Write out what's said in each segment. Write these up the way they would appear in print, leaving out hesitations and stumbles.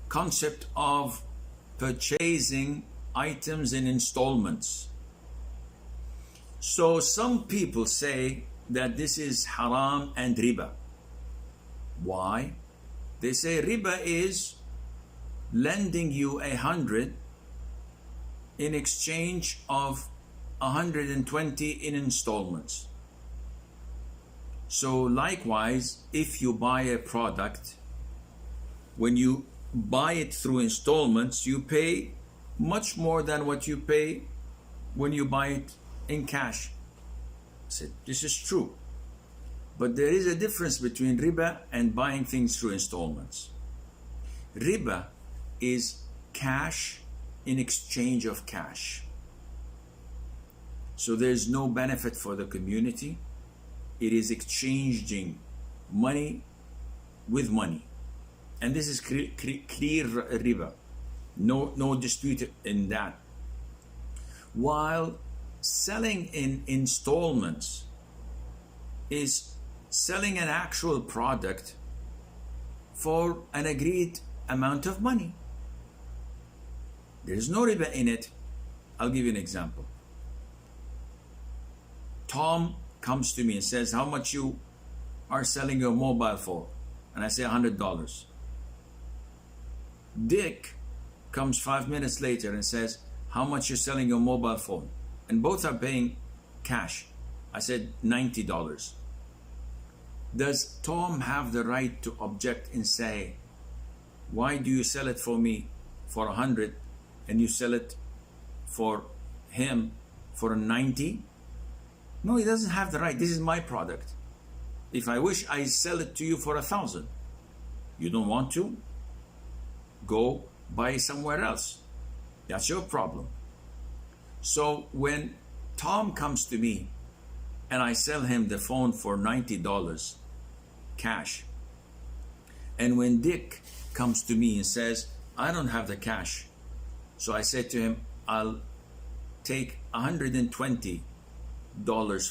concept of purchasing items in installments. So some people say that this is haram and riba. Why? They say riba is lending you 100 in exchange of 120 in installments. So likewise, if you buy a product, when you buy it through installments, you pay much more than what you pay when you buy it in cash. I said, this is true. But there is a difference between riba and buying things through installments. Riba is cash in exchange of cash. So there's no benefit for the community. It is exchanging money with money. And this is clear riba. No dispute in that. While selling in installments is selling an actual product for an agreed amount of money. There's no riba in it. I'll give you an example. Tom comes to me and says, how much you are selling your mobile for? And I say $100. Dick comes 5 minutes later and says, how much you're selling your mobile phone? And both are paying cash. I said $90. Does Tom have the right to object and say, why do you sell it for me for 100 and you sell it for him for 90? No, he doesn't have the right. This is my product. If I wish, I sell it to you for 1,000. You don't want to? Go buy somewhere else. That's your problem. So when Tom comes to me and I sell him the phone for $90 cash, and when Dick comes to me and says, I don't have the cash, so I said to him, I'll take $120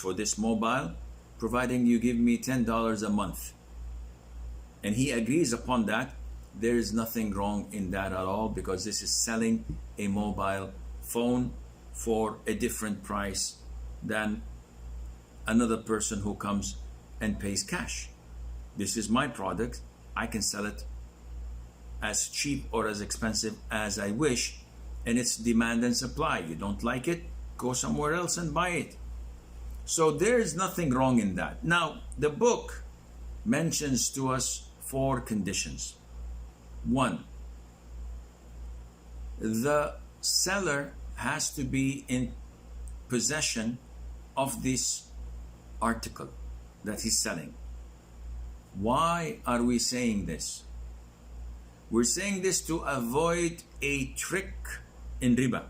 for this mobile, providing you give me $10 a month. And he agrees upon that. There is nothing wrong in that at all, because this is selling a mobile phone for a different price than another person who comes and pays cash. This is my product. I can sell it as cheap or as expensive as I wish, and it's demand and supply. You don't like it, go somewhere else and buy it. So there is nothing wrong in that. Now, the book mentions to us 4 conditions. 1, the seller has to be in possession of this article that he's selling. Why are we saying this? We're saying this to avoid a trick in riba.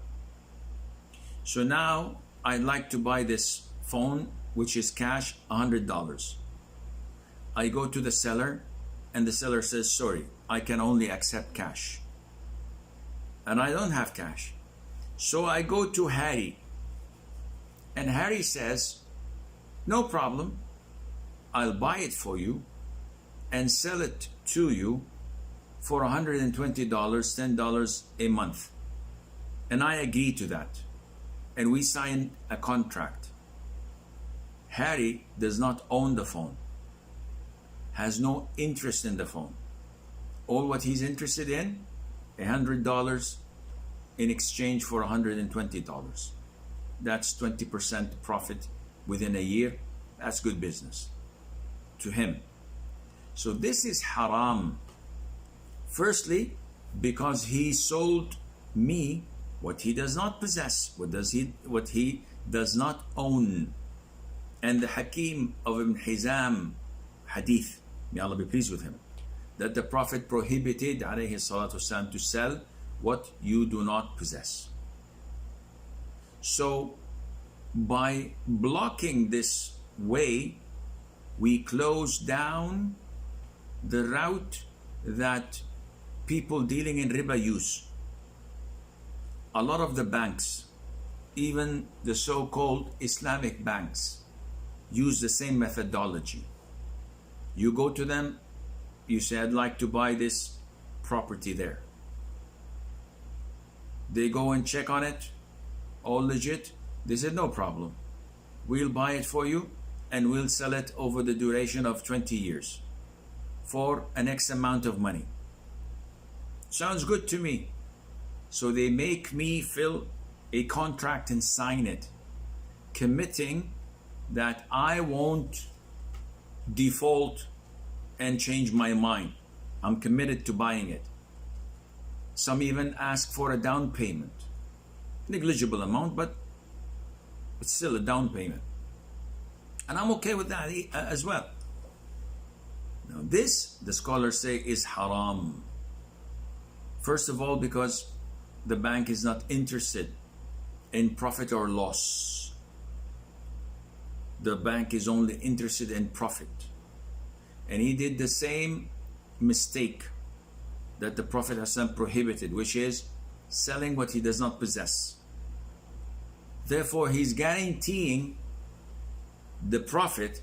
So now I'd like to buy this phone, which is cash, $100. I go to the seller and the seller says, sorry, I can only accept cash. And I don't have cash. So I go to Harry, and Harry says, no problem, I'll buy it for you and sell it to you for $120, $10 a month. And I agree to that. And we sign a contract. Harry does not own the phone, has no interest in the phone. All what he's interested in, $100 in exchange for $120. That's 20% profit within a year. That's good business to him. So this is haram. Firstly, because he sold me what he does not possess, what he does not own. And the Hakeem of Ibn Hizam hadith, may Allah be pleased with him, that the Prophet prohibited alayhi salatu wasalam to sell what you do not possess. So by blocking this way, we close down the route that people dealing in riba use. A lot of the banks, even the so-called Islamic banks, use the same methodology. You go to them, you say, I'd like to buy this property there. They go and check on it, all legit. They said, no problem. We'll buy it for you and we'll sell it over the duration of 20 years for an X amount of money. Sounds good to me. So they make me fill a contract and sign it, committing that I won't default and change my mind. I'm committed to buying it. Some even ask for a down payment. Negligible amount, but it's still a down payment. And I'm okay with that as well. Now this, the scholars say, is haram. First of all, because the bank is not interested in profit or loss. The bank is only interested in profit. And he did the same mistake that the Prophet ﷺ prohibited, which is selling what he does not possess. Therefore, he's guaranteeing the profit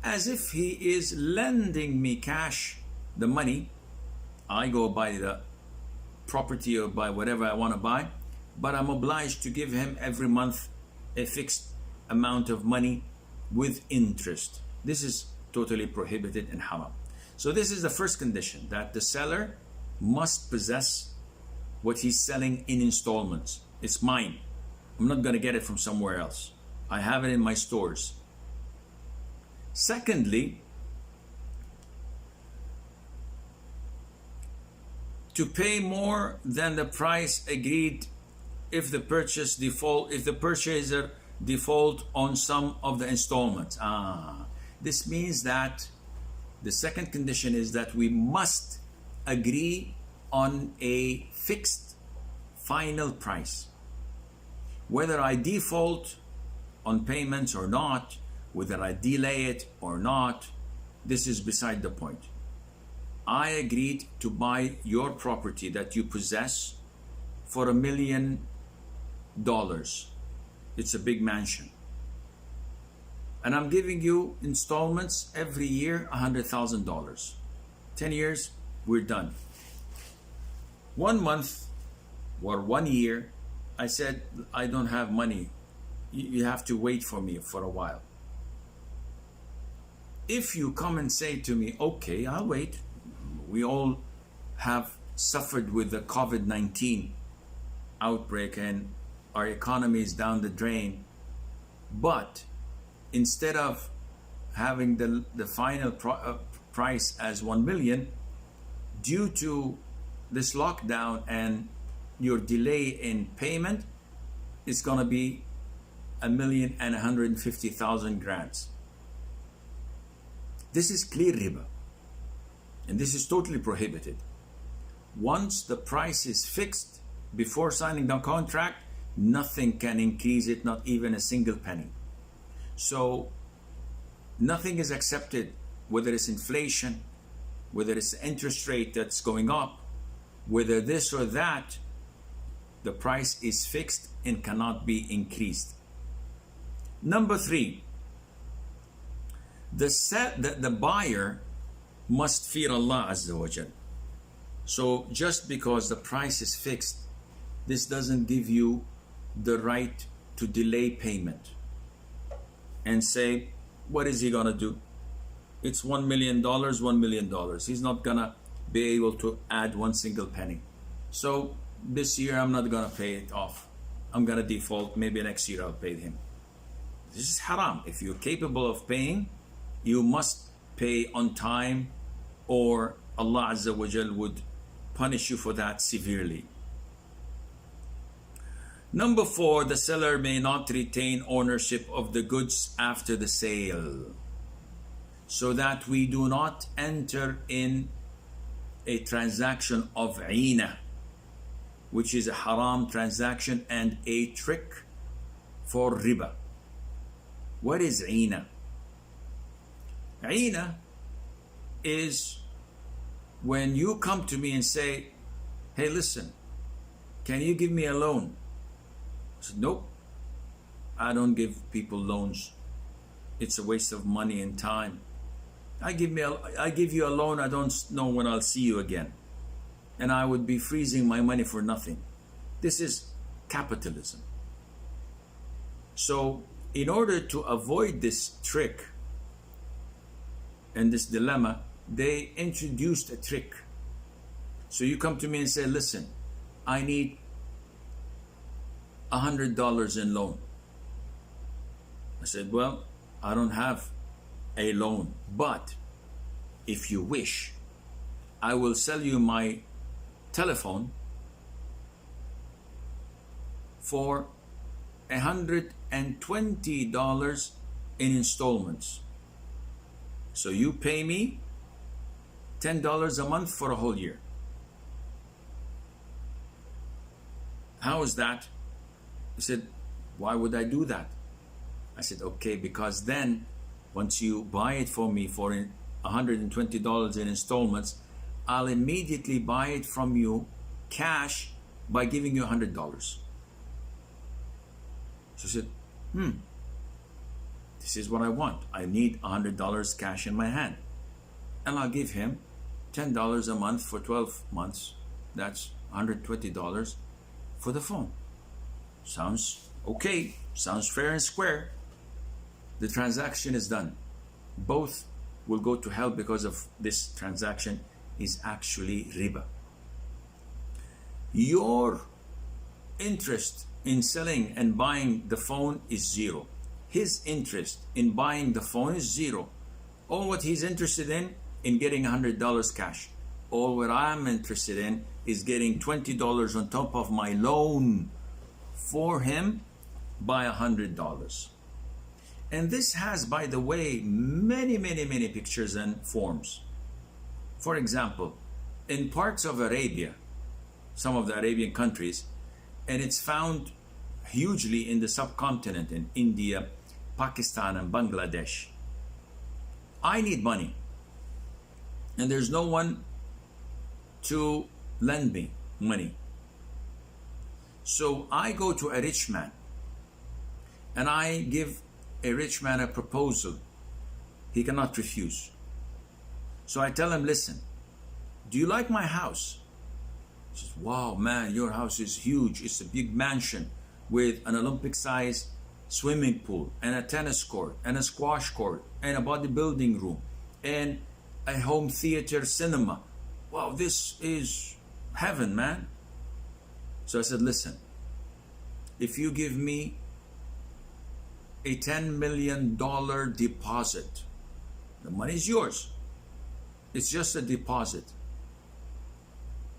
as if he is lending me cash, the money. I go buy the property or buy whatever I want to buy, but I'm obliged to give him every month a fixed amount of money with interest. This is totally prohibited and haram. So this is the first condition, that the seller must possess what he's selling in installments. It's mine. I'm not going to get it from somewhere else. I have it in my stores. Secondly, to pay more than the price agreed if the purchaser default on some of the installments. This means that the second condition is that we must agree on a fixed final price. Whether I default on payments or not, whether I delay it or not, this is beside the point. I agreed to buy your property that you possess for $1 million. It's a big mansion. And I'm giving you installments every year, $100,000. 10 years, we're done. 1 month or 1 year, I said, I don't have money. You have to wait for me for a while. If you come and say to me, okay, I'll wait. We all have suffered with the COVID-19 outbreak and our economy is down the drain. But instead of having the final price as 1 million, due to this lockdown and your delay in payment, it's going to be 1,150,000 grams. This is clear riba, and this is totally prohibited. Once the price is fixed before signing the contract, nothing can increase it, not even a single penny. So nothing is accepted, whether it's inflation, whether it's interest rate that's going up, whether this or that. The price is fixed and cannot be increased. Number 3, the buyer must fear Allah Azza wa Jal. So just because the price is fixed, this doesn't give you the right to delay payment and say, what is he gonna do? It's $1 million, $1 million. He's not gonna be able to add one single penny. So this year I'm not gonna pay it off. I'm gonna default. Maybe next year I'll pay him. This is haram. If you're capable of paying, you must pay on time, or Allah Azza wa Jal would punish you for that severely. Number 4, the seller may not retain ownership of the goods after the sale, so that we do not enter in a transaction of ina, which is a haram transaction and a trick for riba. What is ina? Ina is when you come to me and say, hey, listen, can you give me a loan? I said, nope, I don't give people loans. It's a waste of money and time. I give you a loan, I don't know when I'll see you again. And I would be freezing my money for nothing. This is capitalism. So in order to avoid this trick and this dilemma, they introduced a trick. So you come to me and say, listen, I need $100 in loan. I said, well, I don't have a loan, but if you wish, I will sell you my telephone for $120 in installments. So you pay me $10 a month for a whole year. How is that? He said, why would I do that? I said, okay, because then once you buy it for me for $120 in installments, I'll immediately buy it from you cash by giving you $100. So I said, this is what I want. I need $100 cash in my hand. And I'll give him $10 a month for 12 months. That's $120 for the phone. Sounds okay. Sounds fair and square. The transaction is done. Both will go to hell because of this transaction is actually riba. Your interest in selling and buying the phone is zero. His interest in buying the phone is zero. All what he's interested in getting $100 cash. All what I'm interested in is getting $20 on top of my loan for him by $100. And this has, by the way, many pictures and forms. For example, in parts of Arabia, some of the Arabian countries, and it's found hugely in the subcontinent, in India, Pakistan, and Bangladesh. I need money, and there's no one to lend me money. So I go to a rich man, and I give a rich man a proposal he cannot refuse. So I tell him, listen, do you like my house? He says, wow, man, your house is huge. It's a big mansion with an Olympic-sized swimming pool and a tennis court and a squash court and a bodybuilding room and a home theater cinema. Wow, this is heaven, man. So I said, listen, if you give me a $10 million deposit, the money is yours. It's just a deposit.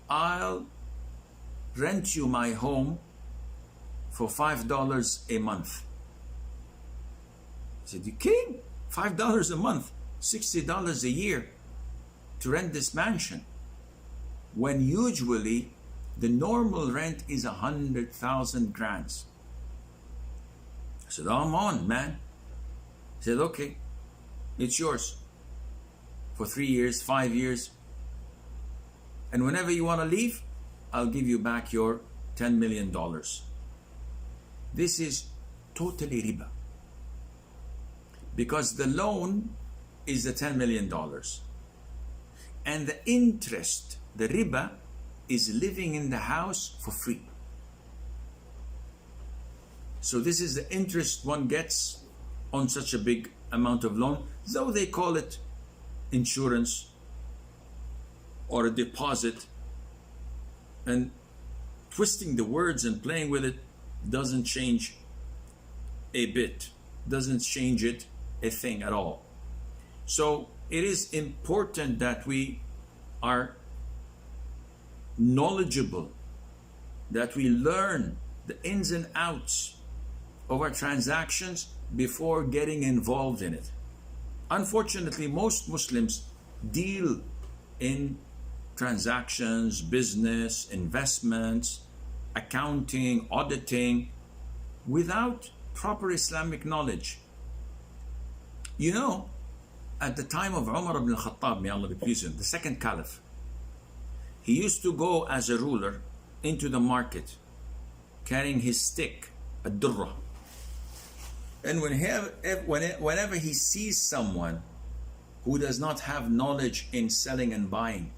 I'll rent you my home for $5 a month. I said, you kidding? $5 a month, $60 a year to rent this mansion, when usually the normal rent is 100,000 grand. I said, I'm on, man. He said, okay, it's yours for 3 years, 5 years. And whenever you want to leave, I'll give you back your $10 million. This is totally riba. Because the loan is the $10 million. And the interest, the riba, is living in the house for free. So this is the interest one gets on such a big amount of loan, though they call it insurance or a deposit, and twisting the words and playing with it doesn't change a bit, doesn't change it a thing at all. So it is important that we are knowledgeable, that we learn the ins and outs of our transactions before getting involved in it. Unfortunately, most Muslims deal in transactions, business, investments, accounting, auditing, without proper Islamic knowledge. You know, at the time of Umar ibn al-Khattab, may Allah be pleased with him, the second caliph, he used to go as a ruler into the market carrying his stick, a durra. And whenever he sees someone who does not have knowledge in selling and buying,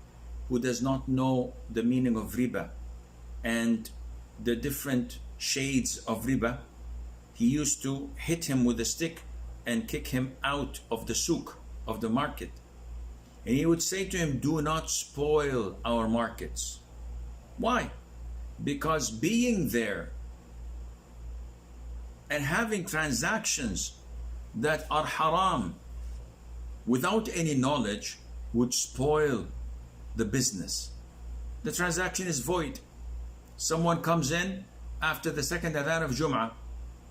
who does not know the meaning of riba and the different shades of riba, he used to hit him with a stick and kick him out of the souk, of the market. And he would say to him, do not spoil our markets. Why? Because being there and having transactions that are haram without any knowledge would spoil the business. The transaction is void. Someone comes in after the second adhan of Jum'ah.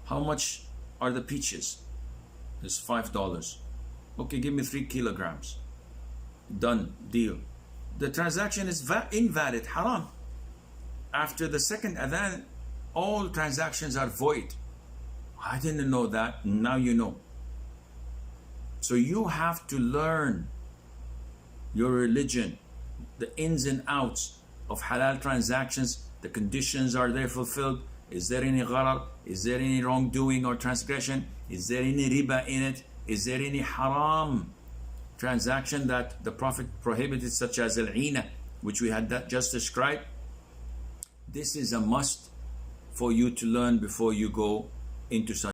How much are the peaches? It's $5. Okay, give me 3 kilograms. Done, deal. The transaction is invalid, haram. After the second adhan, all transactions are void. I didn't know that, now you know. So you have to learn your religion, the ins and outs of halal transactions. The conditions, are they fulfilled? Is there any gharar? Is there any wrongdoing or transgression? Is there any riba in it? Is there any haram transaction that the Prophet prohibited, such as al-ina, which we had just described? This is a must for you to learn before you go into such